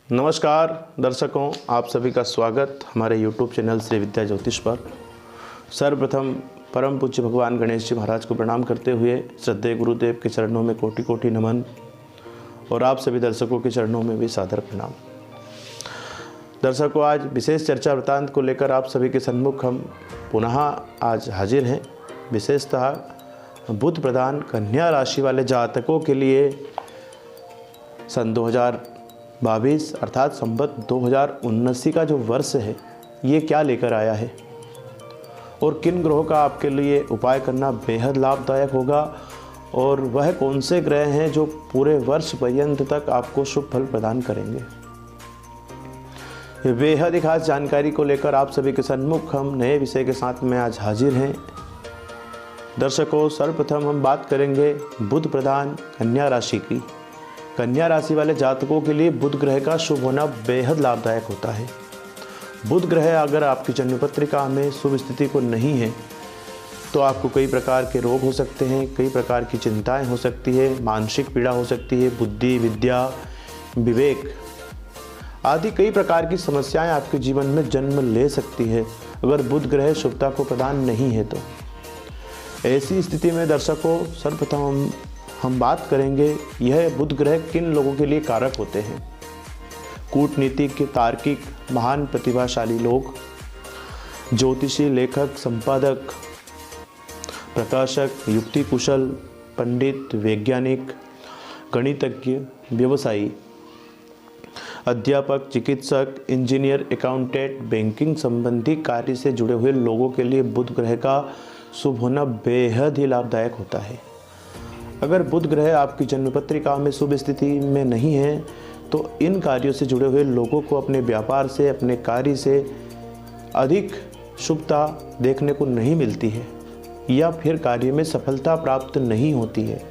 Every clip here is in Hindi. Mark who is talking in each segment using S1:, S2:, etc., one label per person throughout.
S1: नमस्कार दर्शकों, आप सभी का स्वागत हमारे YouTube चैनल श्री विद्या ज्योतिष पर। सर्वप्रथम परम पूज्य भगवान गणेश जी महाराज को प्रणाम करते हुए श्रद्धेय गुरुदेव के चरणों में कोटि कोटि नमन और आप सभी दर्शकों के चरणों में भी सादर प्रणाम। दर्शकों, आज विशेष चर्चा वृत्तांत को लेकर आप सभी के सन्मुख हम पुनः आज हाजिर हैं। विशेषतः बुध प्रधान कन्या राशि वाले जातकों के लिए सन 2022 अर्थात संवत 2079 का जो वर्ष है ये क्या लेकर आया है और किन ग्रहों का आपके लिए उपाय करना बेहद लाभदायक होगा और वह कौन से ग्रह हैं जो पूरे वर्ष पर्यंत तक आपको शुभ फल प्रदान करेंगे। ये बेहद ही खास जानकारी को लेकर आप सभी के सन्मुख हम नए विषय के साथ में आज हाजिर हैं। दर्शकों, सर्वप्रथम हम बात करेंगे बुध प्रधान कन्या राशि की। कन्या राशि वाले जातकों के लिए बुध ग्रह का शुभ होना बेहद लाभदायक होता है। बुध ग्रह अगर आपकी जन्म पत्रिका में शुभ स्थिति को नहीं है तो आपको कई प्रकार के रोग हो सकते हैं, कई प्रकार की चिंताएं हो सकती है, मानसिक पीड़ा हो सकती है, बुद्धि, विद्या, विवेक आदि कई प्रकार की समस्याएं आपके जीवन में जन्म ले सकती है अगर बुध ग्रह शुभता को प्रदान नहीं है तो। ऐसी स्थिति में दर्शकों, सर्वप्रथम हम बात करेंगे यह बुध ग्रह किन लोगों के लिए कारक होते हैं। कूटनीतिज्ञ, तार्किक, महान प्रतिभाशाली लोग, ज्योतिषी, लेखक, संपादक, प्रकाशक, युक्ति कुशल, पंडित, वैज्ञानिक, गणितज्ञ, व्यवसायी, अध्यापक, चिकित्सक, इंजीनियर, अकाउंटेंट, बैंकिंग संबंधी कार्य से जुड़े हुए लोगों के लिए बुध ग्रह का शुभ होना बेहद ही लाभदायक होता है। अगर बुध ग्रह आपकी जन्म पत्रिका में शुभ स्थिति में नहीं है तो इन कार्यों से जुड़े हुए लोगों को अपने व्यापार से, अपने कार्य से अधिक शुभता देखने को नहीं मिलती है या फिर कार्य में सफलता प्राप्त नहीं होती है।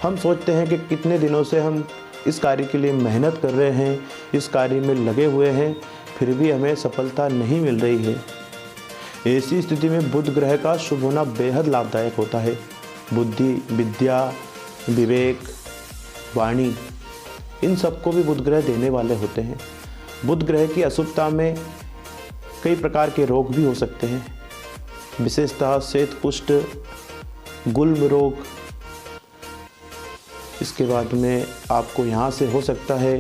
S1: हम सोचते हैं कि कितने दिनों से हम इस कार्य के लिए मेहनत कर रहे हैं, इस कार्य में लगे हुए हैं, फिर भी हमें सफलता नहीं मिल रही है। ऐसी स्थिति में बुध ग्रह का शुभ होना बेहद लाभदायक होता है। बुद्धि, विद्या, विवेक, वाणी इन सबको भी बुध ग्रह देने वाले होते हैं। बुध ग्रह की अशुभता में कई प्रकार के रोग भी हो सकते हैं, विशेषतः श्वेत कुष्ठ, गुल्म रोग। इसके बाद में आपको यहाँ से हो सकता है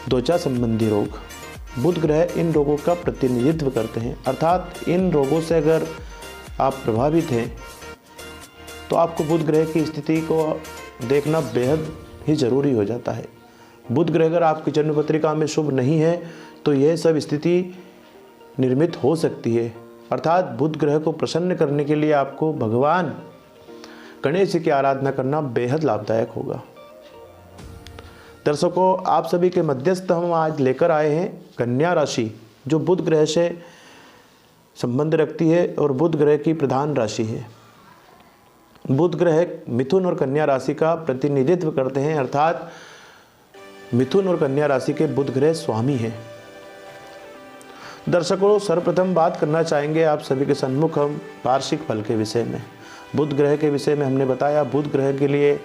S1: त्वचा संबंधी रोग। बुध ग्रह इन रोगों का प्रतिनिधित्व करते हैं, अर्थात इन रोगों से अगर आप प्रभावित हैं तो आपको बुध ग्रह की स्थिति को देखना बेहद ही जरूरी हो जाता है। बुध ग्रह अगर आपकी जन्म पत्रिका में शुभ नहीं है तो यह सब स्थिति निर्मित हो सकती है। अर्थात बुध ग्रह को प्रसन्न करने के लिए आपको भगवान गणेश जी की आराधना करना बेहद लाभदायक होगा। दर्शकों, आप सभी के मध्यस्थ हम आज लेकर आए हैं कन्या राशि जो बुध ग्रह से संबंध रखती है और बुध ग्रह की प्रधान राशि है। बुध ग्रह मिथुन और कन्या राशि का प्रतिनिधित्व करते हैं, अर्थात मिथुन और कन्या राशि के बुध ग्रह स्वामी हैं। दर्शकों, सर्वप्रथम बात करना चाहेंगे आप सभी के सन्मुख हम वार्षिक फल के विषय में। बुध ग्रह के विषय में हमने बताया बुध ग्रह के लिए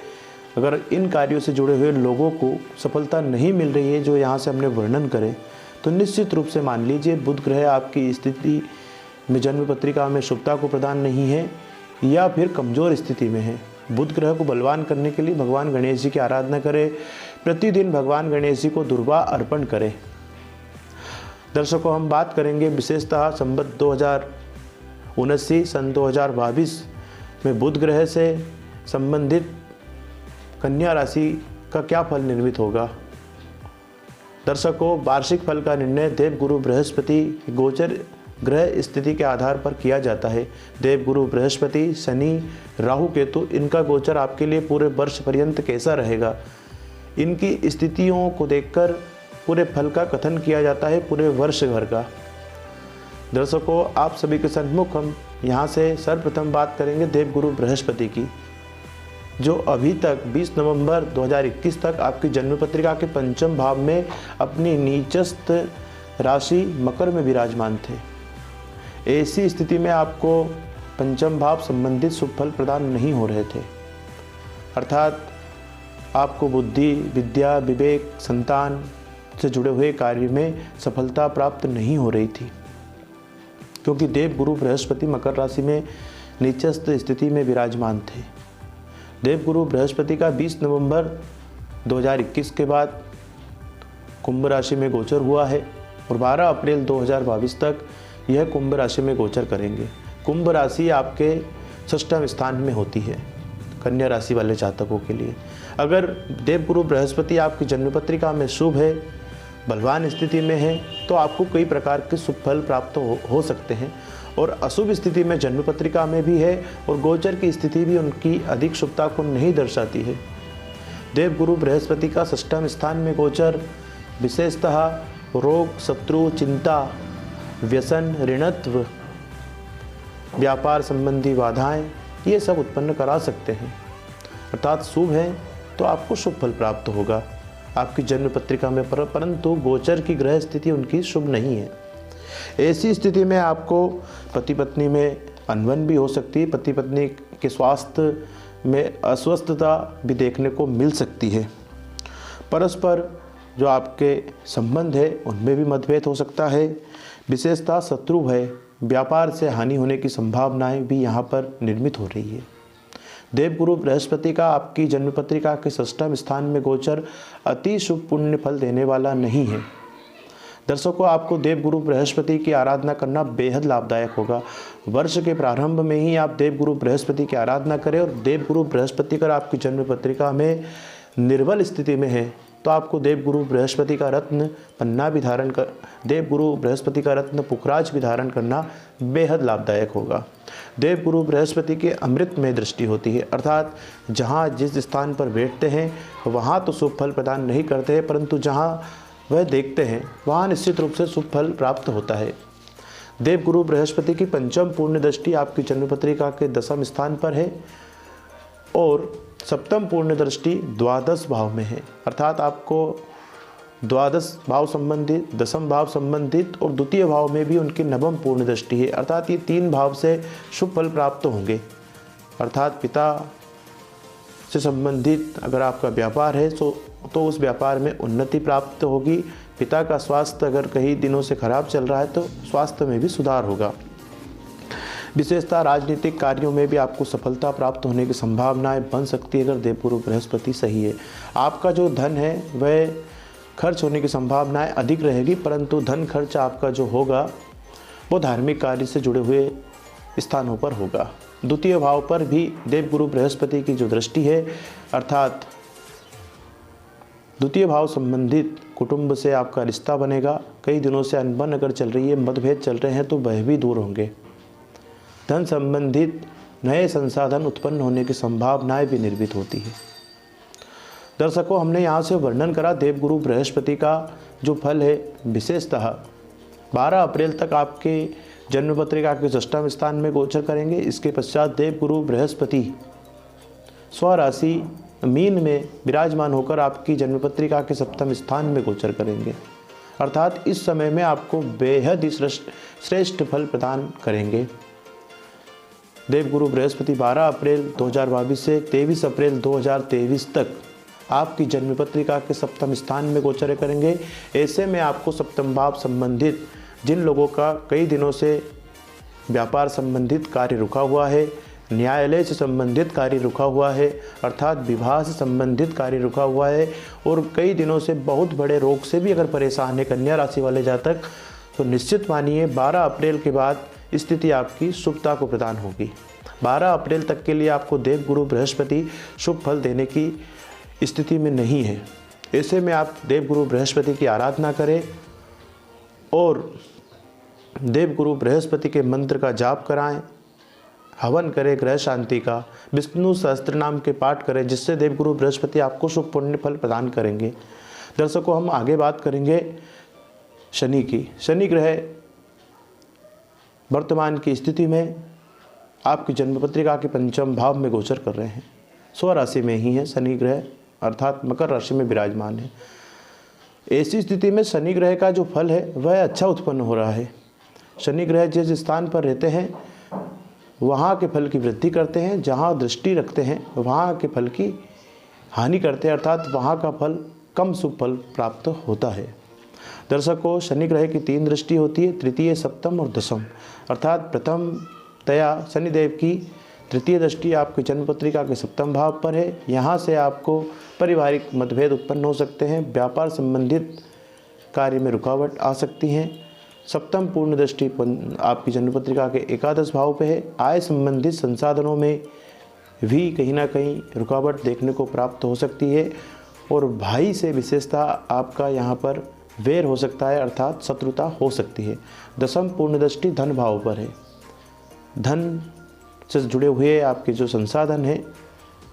S1: अगर इन कार्यों से जुड़े हुए लोगों को सफलता नहीं मिल रही है जो यहाँ से हमने वर्णन करें तो निश्चित रूप से मान लीजिए बुध ग्रह आपकी स्थिति में जन्म पत्रिका में शुभता को प्रदान नहीं है या फिर कमज़ोर स्थिति में है। बुध ग्रह को बलवान करने के लिए भगवान गणेश जी की आराधना करें। प्रतिदिन भगवान गणेश जी को दुर्वा अर्पण करें। दर्शकों, हम बात करेंगे विशेषतः संवत 2079 सन 2022 में बुध ग्रह से संबंधित कन्या राशि का क्या फल निर्मित होगा। दर्शकों, वार्षिक फल का निर्णय देवगुरु बृहस्पति गोचर ग्रह स्थिति के आधार पर किया जाता है। देवगुरु बृहस्पति, शनि, राहु, केतु इनका गोचर आपके लिए पूरे वर्ष पर्यंत कैसा रहेगा, इनकी स्थितियों को देखकर पूरे फल का कथन किया जाता है पूरे वर्ष भर का। दर्शकों, आप सभी के सन्मुख हम यहाँ से सर्वप्रथम बात करेंगे देवगुरु बृहस्पति की जो अभी तक 20 नवंबर 2021 तक आपकी जन्म पत्रिका के पंचम भाव में अपनी नीचस्थ राशि मकर में विराजमान थे। ऐसी स्थिति में आपको पंचम भाव संबंधित शुभ फल प्रदान नहीं हो रहे थे, अर्थात आपको बुद्धि, विद्या, विवेक, संतान से जुड़े हुए कार्य में सफलता प्राप्त नहीं हो रही थी, क्योंकि देव गुरु बृहस्पति मकर राशि में नीचस्थ स्थिति में विराजमान थे। देव गुरु बृहस्पति का 20 नवंबर 2021 के बाद कुंभ राशि में गोचर हुआ है और 12 अप्रैल 2022 तक यह कुंभ राशि में गोचर करेंगे। कुंभ राशि आपके षष्ठम स्थान में होती है कन्या राशि वाले जातकों के लिए। अगर देवगुरु बृहस्पति आपकी जन्म पत्रिका में शुभ है, बलवान स्थिति में है, तो आपको कई प्रकार के शुभ फल प्राप्त हो सकते हैं, और अशुभ स्थिति में जन्म पत्रिका में भी है और गोचर की स्थिति भी उनकी अधिक शुभता को नहीं दर्शाती है। देवगुरु बृहस्पति का षष्ठम स्थान में गोचर विशेषतः रोग, शत्रु, चिंता, व्यसन, ऋणत्व, व्यापार संबंधी बाधाएं, ये सब उत्पन्न करा सकते हैं। अर्थात शुभ है तो आपको शुभ फल प्राप्त होगा आपकी जन्म पत्रिका में, परंतु गोचर की ग्रह स्थिति उनकी शुभ नहीं है। ऐसी स्थिति में आपको पति पत्नी में अनबन भी हो सकती है, पति पत्नी के स्वास्थ्य में अस्वस्थता भी देखने को मिल सकती है। परस्पर जो आपके संबंध है उनमें भी मतभेद हो सकता है। विशेषतः शत्रु भय, व्यापार से हानि होने की संभावनाएं भी यहाँ पर निर्मित हो रही है। देवगुरु बृहस्पति का आपकी जन्म पत्रिका के षष्ठम स्थान में गोचर अति शुभ पुण्य फल देने वाला नहीं है। दर्शकों, आपको देवगुरु बृहस्पति की आराधना करना बेहद लाभदायक होगा। वर्ष के प्रारंभ में ही आप देवगुरु बृहस्पति की आराधना करें, और देवगुरु बृहस्पति अगर आपकी जन्म पत्रिका में निर्बल स्थिति में है तो आपको देवगुरु बृहस्पति का रत्न पन्ना भी धारण कर देवगुरु बृहस्पति का रत्न पुखराज भी धारण करना बेहद लाभदायक होगा। देवगुरु बृहस्पति के अमृत में दृष्टि होती है, अर्थात जहाँ जिस स्थान पर बैठते हैं वहाँ तो शुभ फल प्रदान नहीं करते हैं, परंतु जहाँ वह देखते हैं वहाँ निश्चित रूप से शुभ फल प्राप्त होता है। देवगुरु बृहस्पति की पंचम पूर्ण दृष्टि आपकी जन्म पत्रिका के 10वें स्थान पर है और सप्तम पूर्ण दृष्टि द्वादश भाव में है, अर्थात आपको द्वादश भाव संबंधित, दसम भाव संबंधित और द्वितीय भाव में भी उनकी नवम पूर्ण दृष्टि है, अर्थात ये 3 भाव से शुभ फल प्राप्त होंगे। अर्थात पिता से संबंधित अगर आपका व्यापार है तो उस व्यापार में उन्नति प्राप्त होगी। पिता का स्वास्थ्य अगर कई दिनों से खराब चल रहा है तो स्वास्थ्य में भी सुधार होगा। विशेषतः राजनीतिक कार्यों में भी आपको सफलता प्राप्त होने की संभावनाएं बन सकती है अगर देवगुरु बृहस्पति सही है। आपका जो धन है वह खर्च होने की संभावनाएं अधिक रहेगी, परंतु धन खर्च आपका जो होगा वो धार्मिक कार्य से जुड़े हुए स्थानों पर होगा। द्वितीय भाव पर भी देवगुरु बृहस्पति की जो दृष्टि है, अर्थात द्वितीय भाव संबंधित कुटुंब से आपका रिश्ता बनेगा। कई दिनों से अनबन अगर चल रही है, मतभेद चल रहे हैं तो वह भी दूर होंगे। धन संबंधित नए संसाधन उत्पन्न होने की संभावनाएं भी निर्मित होती है। दर्शकों, हमने यहाँ से वर्णन करा देवगुरु बृहस्पति का जो फल है, विशेषतः 12 अप्रैल तक आपके जन्म पत्रिका के षष्ठम स्थान में गोचर करेंगे। इसके पश्चात देवगुरु बृहस्पति स्वराशि मीन में विराजमान होकर आपकी जन्म पत्रिका के सप्तम स्थान में गोचर करेंगे, अर्थात इस समय में आपको बेहद ही श्रेष्ठ फल प्रदान करेंगे। देवगुरु बृहस्पति 12 अप्रैल 2022 से 23 अप्रैल 2023 तक आपकी जन्म पत्रिका के सप्तम स्थान में गोचर करेंगे। ऐसे में आपको सप्तम भाव संबंधित जिन लोगों का कई दिनों से व्यापार संबंधित कार्य रुका हुआ है, न्यायालय से संबंधित कार्य रुका हुआ है, अर्थात विवाह से संबंधित कार्य रुका हुआ है, और कई दिनों से बहुत बड़े रोग से भी अगर परेशान है कन्या राशि वाले जातक, तो निश्चित मानिए 12 अप्रैल के बाद स्थिति आपकी शुभता को प्रदान होगी। 12 अप्रैल तक के लिए आपको देवगुरु बृहस्पति शुभ फल देने की स्थिति में नहीं है। ऐसे में आप देवगुरु बृहस्पति की आराधना करें और देवगुरु बृहस्पति के मंत्र का जाप कराएं, हवन करें ग्रह शांति का, विष्णु सहस्त्र नाम के पाठ करें, जिससे देवगुरु बृहस्पति आपको शुभ पुण्य फल प्रदान करेंगे। दर्शकों, हम आगे बात करेंगे शनि की। शनि ग्रह वर्तमान की स्थिति में आपकी जन्म पत्रिका के पंचम भाव में गोचर कर रहे हैं। स्वराशि में ही है शनि ग्रह, अर्थात मकर राशि में विराजमान है। ऐसी स्थिति में शनि ग्रह का जो फल है वह अच्छा उत्पन्न हो रहा है। शनि ग्रह जिस स्थान पर रहते हैं वहाँ के फल की वृद्धि करते हैं, जहाँ दृष्टि रखते हैं वहाँ के फल की हानि करते हैं, अर्थात वहाँ का फल कम शुभ फल प्राप्त होता है। दर्शकों, शनि ग्रह की 3 दृष्टि होती है, तृतीय, सप्तम और दशम। अर्थात प्रथमतया शनिदेव की तृतीय दृष्टि आपकी जन्म पत्रिका के सप्तम भाव पर है। यहाँ से आपको पारिवारिक मतभेद उत्पन्न हो सकते हैं, व्यापार संबंधित कार्य में रुकावट आ सकती हैं। सप्तम पूर्ण दृष्टि आपकी जन्म पत्रिका के एकादश भाव पे है। आय संबंधित संसाधनों में भी कहीं ना कहीं रुकावट देखने को प्राप्त हो सकती है और भाई से विशेषता आपका यहाँ पर वैर हो सकता है, अर्थात शत्रुता हो सकती है। दशम पूर्ण दृष्टि धन भाव पर है। धन से जुड़े हुए आपके जो संसाधन हैं,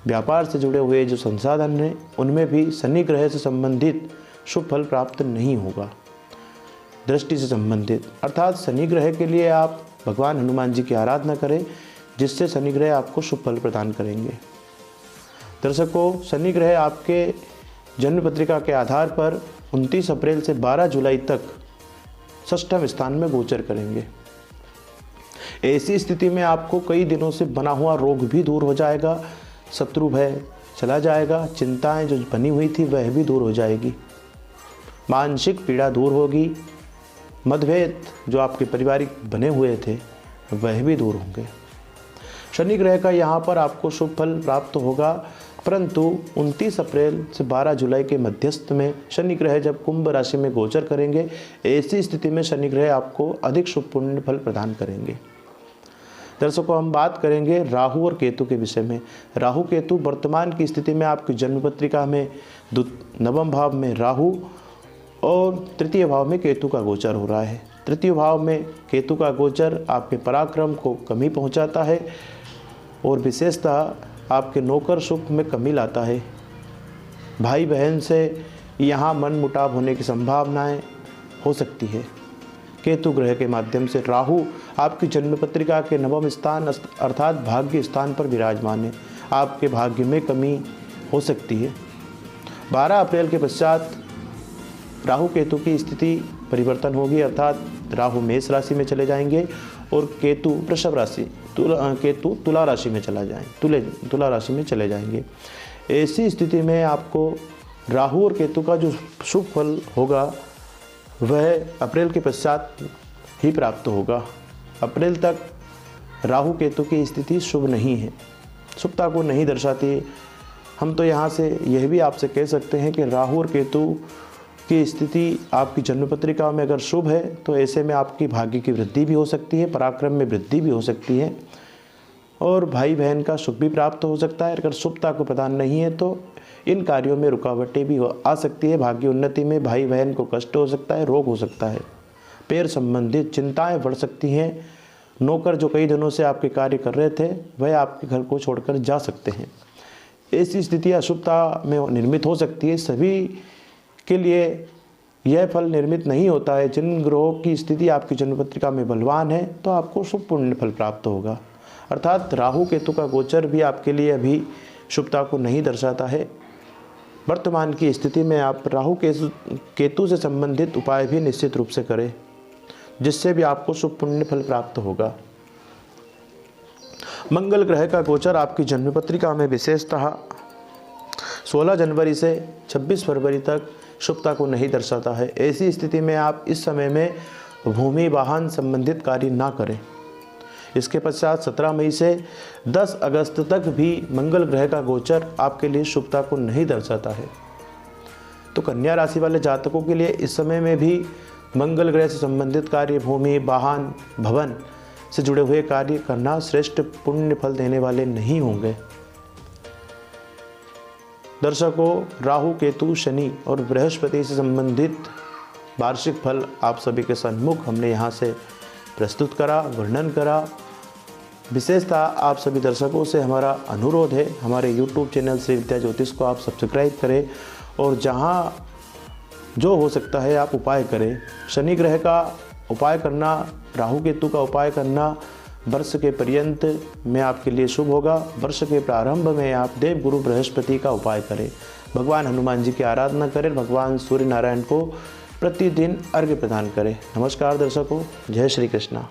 S1: व्यापार से जुड़े हुए जो संसाधन हैं, उनमें भी शनि ग्रह से संबंधित शुभ फल प्राप्त नहीं होगा। दृष्टि से संबंधित अर्थात शनि ग्रह के लिए आप भगवान हनुमान जी की आराधना करें, जिससे शनि ग्रह आपको शुभ फल प्रदान करेंगे। दर्शकों, शनि ग्रह आपके जन्म पत्रिका के आधार पर 29 अप्रैल से 12 जुलाई तक षष्ठम स्थान में गोचर करेंगे। ऐसी स्थिति में आपको कई दिनों से बना हुआ रोग भी दूर हो जाएगा, शत्रु भय चला जाएगा, चिंताएं जो बनी हुई थी वह भी दूर हो जाएगी, मानसिक पीड़ा दूर होगी, मतभेद जो आपके पारिवारिक बने हुए थे वह भी दूर होंगे। शनि ग्रह का यहाँ पर आपको शुभ फल प्राप्त होगा, परंतु 29 अप्रैल से 12 जुलाई के मध्यस्थ में शनि ग्रह जब कुंभ राशि में गोचर करेंगे, ऐसी स्थिति में शनि ग्रह आपको अधिक शुभ पुण्य फल प्रदान करेंगे। दर्शकों, हम बात करेंगे राहु और केतु के विषय में। राहु केतु वर्तमान की स्थिति में आपकी जन्म पत्रिका में नवम भाव में राहु और तृतीय भाव में केतु का गोचर हो रहा है। तृतीय भाव में केतु का गोचर आपके पराक्रम को कमी पहुंचाता है और विशेषतः आपके नौकर सुख में कमी लाता है। भाई बहन से यहाँ मन मुटाव होने की संभावनाएं हो सकती है। केतु ग्रह के माध्यम से राहु आपकी जन्म पत्रिका के नवम स्थान अर्थात भाग्य स्थान पर विराजमान है, आपके भाग्य में कमी हो सकती है। 12 अप्रैल के पश्चात राहु केतु की स्थिति परिवर्तन होगी, अर्थात राहु मेष राशि में चले जाएंगे और केतु वृषभ राशि केतु तुला राशि में तुला राशि में चले जाएंगे। ऐसी स्थिति में आपको राहु और केतु का जो शुभ फल होगा वह अप्रैल के पश्चात ही प्राप्त होगा। अप्रैल तक राहु केतु की स्थिति शुभ नहीं है, शुभता को नहीं दर्शाती। हम तो यहाँ से यह भी आपसे कह सकते हैं कि राहु और केतु की स्थिति आपकी जन्म पत्रिका में अगर शुभ है तो ऐसे में आपकी भाग्य की वृद्धि भी हो सकती है, पराक्रम में वृद्धि भी हो सकती है और भाई बहन का सुख भी प्राप्त हो सकता है। अगर शुभता को प्रदान नहीं है तो इन कार्यों में रुकावटें भी आ सकती है। भाग्य उन्नति में भाई बहन को कष्ट हो सकता है, रोग हो सकता है, पैर संबंधित चिंताएं बढ़ सकती हैं। नौकर जो कई दिनों से आपके कार्य कर रहे थे वह आपके घर को छोड़कर जा सकते हैं। ऐसी स्थिति अशुभता में निर्मित हो सकती है। सभी के लिए यह फल निर्मित नहीं होता है। जिन ग्रहों की स्थिति आपकी जन्म पत्रिका में बलवान है तो आपको शुभ पुण्य फल प्राप्त होगा, अर्थात राहु केतु का गोचर भी आपके लिए अभी शुभता को नहीं दर्शाता है। वर्तमान की स्थिति में आप राहु केतु से संबंधित उपाय भी निश्चित रूप से करें, जिससे भी आपको शुभ पुण्य फल प्राप्त होगा। मंगल ग्रह का गोचर आपकी जन्म पत्रिका में विशेषतः 16 जनवरी से 26 फरवरी तक शुभता को नहीं दर्शाता है। ऐसी स्थिति में आप इस समय में भूमि वाहन संबंधित कार्य ना करें। इसके पश्चात 17 मई से 10 अगस्त तक भी मंगल ग्रह का गोचर आपके लिए शुभता को नहीं दर्शाता है। तो कन्या राशि वाले जातकों के लिए इस समय में भी मंगल ग्रह से संबंधित कार्य, भूमि वाहन भवन से जुड़े हुए कार्य करना श्रेष्ठ पुण्य फल देने वाले नहीं होंगे। दर्शकों, राहु केतु शनि और बृहस्पति से संबंधित वार्षिक फल आप सभी के सन्मुख हमने यहाँ से प्रस्तुत करा, वर्णन करा। विशेषतः आप सभी दर्शकों से हमारा अनुरोध है, हमारे YouTube चैनल श्री विद्या ज्योतिष को आप सब्सक्राइब करें और जहाँ जो हो सकता है आप उपाय करें। शनि ग्रह का उपाय करना, राहु केतु का उपाय करना वर्ष के पर्यंत में आपके लिए शुभ होगा। वर्ष के प्रारंभ में आप देव गुरु बृहस्पति का उपाय करें, भगवान हनुमान जी की आराधना करें, भगवान सूर्य नारायण को प्रतिदिन अर्घ्य प्रदान करें। नमस्कार दर्शकों, जय श्री कृष्णा।